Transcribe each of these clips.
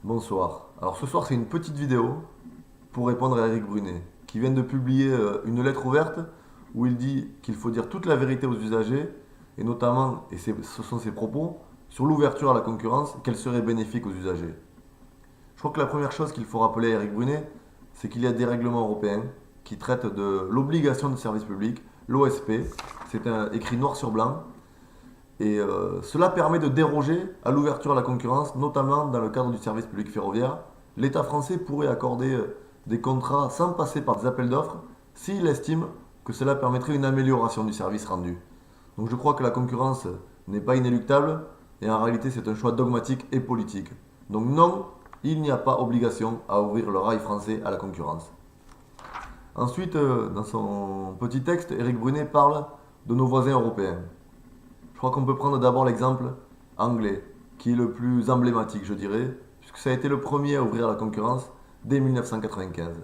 Bonsoir. Alors ce soir c'est une petite vidéo pour répondre à Eric Brunet qui vient de publier une lettre ouverte où il dit qu'il faut dire toute la vérité aux usagers et notamment, ce sont ses propos, sur l'ouverture à la concurrence, qu'elle serait bénéfique aux usagers. Je crois que la première chose qu'il faut rappeler à Eric Brunet, c'est qu'il y a des règlements européens qui traitent de l'obligation de service public, l'OSP, écrit noir sur blanc, et cela permet de déroger à l'ouverture à la concurrence, notamment dans le cadre du service public ferroviaire. L'État français pourrait accorder des contrats sans passer par des appels d'offres s'il estime que cela permettrait une amélioration du service rendu. Donc je crois que la concurrence n'est pas inéluctable et en réalité c'est un choix dogmatique et politique. Donc non, il n'y a pas obligation à ouvrir le rail français à la concurrence. Ensuite, dans son petit texte, Eric Brunet parle de nos voisins européens. Je crois qu'on peut prendre d'abord l'exemple anglais, qui est le plus emblématique, je dirais, puisque ça a été le premier à ouvrir la concurrence dès 1995.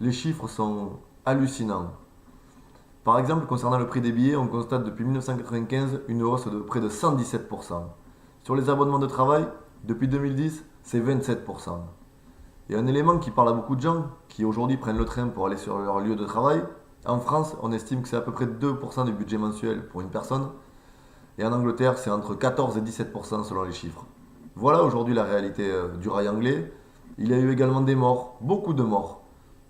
Les chiffres sont hallucinants. Par exemple, concernant le prix des billets, on constate depuis 1995 une hausse de près de 117%. Sur les abonnements de travail, depuis 2010, c'est 27%. Et un élément qui parle à beaucoup de gens, qui aujourd'hui prennent le train pour aller sur leur lieu de travail, en France, on estime que c'est à peu près 2% du budget mensuel pour une personne, et en Angleterre, c'est entre 14 et 17% selon les chiffres. Voilà aujourd'hui la réalité du rail anglais. Il y a eu également des morts, beaucoup de morts.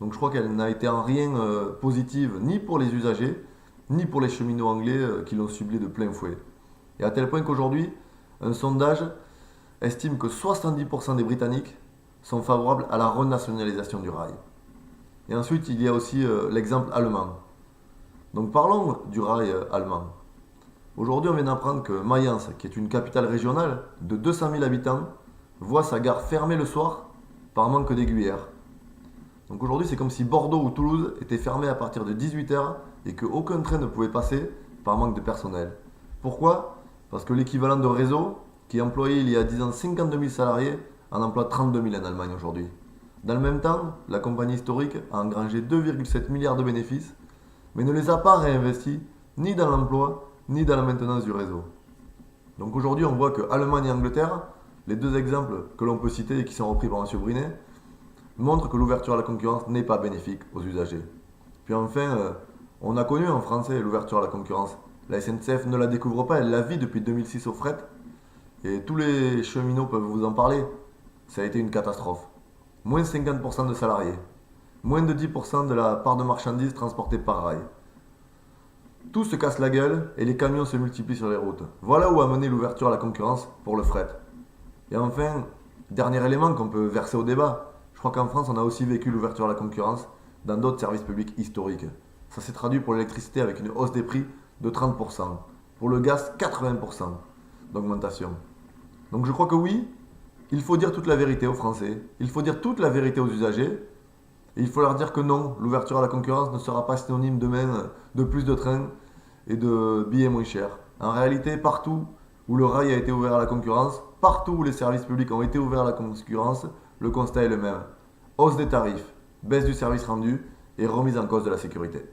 Donc je crois qu'elle n'a été en rien positive ni pour les usagers, ni pour les cheminots anglais qui l'ont subi de plein fouet. Et à tel point qu'aujourd'hui, un sondage estime que 70% des Britanniques sont favorables à la renationalisation du rail. Et ensuite, il y a aussi l'exemple allemand. Donc parlons du rail allemand. Aujourd'hui, on vient d'apprendre que Mayence, qui est une capitale régionale de 200 000 habitants, voit sa gare fermée le soir par manque d'aiguillères. Donc aujourd'hui, c'est comme si Bordeaux ou Toulouse étaient fermés à partir de 18h et qu'aucun train ne pouvait passer par manque de personnel. Pourquoi? Parce que l'équivalent de Réseau, qui employait il y a 10 ans 52 000 salariés, en emploie 32 000 en Allemagne aujourd'hui. Dans le même temps, la compagnie historique a engrangé 2,7 milliards de bénéfices, mais ne les a pas réinvestis ni dans l'emploi, ni dans la maintenance du réseau. Donc aujourd'hui, on voit que Allemagne et Angleterre, les deux exemples que l'on peut citer et qui sont repris par M. Brunet, montrent que l'ouverture à la concurrence n'est pas bénéfique aux usagers. Puis enfin, on a connu en français l'ouverture à la concurrence. La SNCF ne la découvre pas, elle la vit depuis 2006 au fret. Et tous les cheminots peuvent vous en parler. Ça a été une catastrophe. Moins 50% de salariés. Moins de 10% de la part de marchandises transportées par rail. Tout se casse la gueule et les camions se multiplient sur les routes. Voilà où a mené l'ouverture à la concurrence pour le fret. Et enfin, dernier élément qu'on peut verser au débat. Je crois qu'en France, on a aussi vécu l'ouverture à la concurrence dans d'autres services publics historiques. Ça s'est traduit pour l'électricité avec une hausse des prix de 30%. Pour le gaz, 80% d'augmentation. Donc je crois que oui, il faut dire toute la vérité aux Français. Il faut dire toute la vérité aux usagers. Et il faut leur dire que non, l'ouverture à la concurrence ne sera pas synonyme demain de plus de trains et de billets moins chers. En réalité, partout où le rail a été ouvert à la concurrence, partout où les services publics ont été ouverts à la concurrence, le constat est le même. Hausse des tarifs, baisse du service rendu et remise en cause de la sécurité.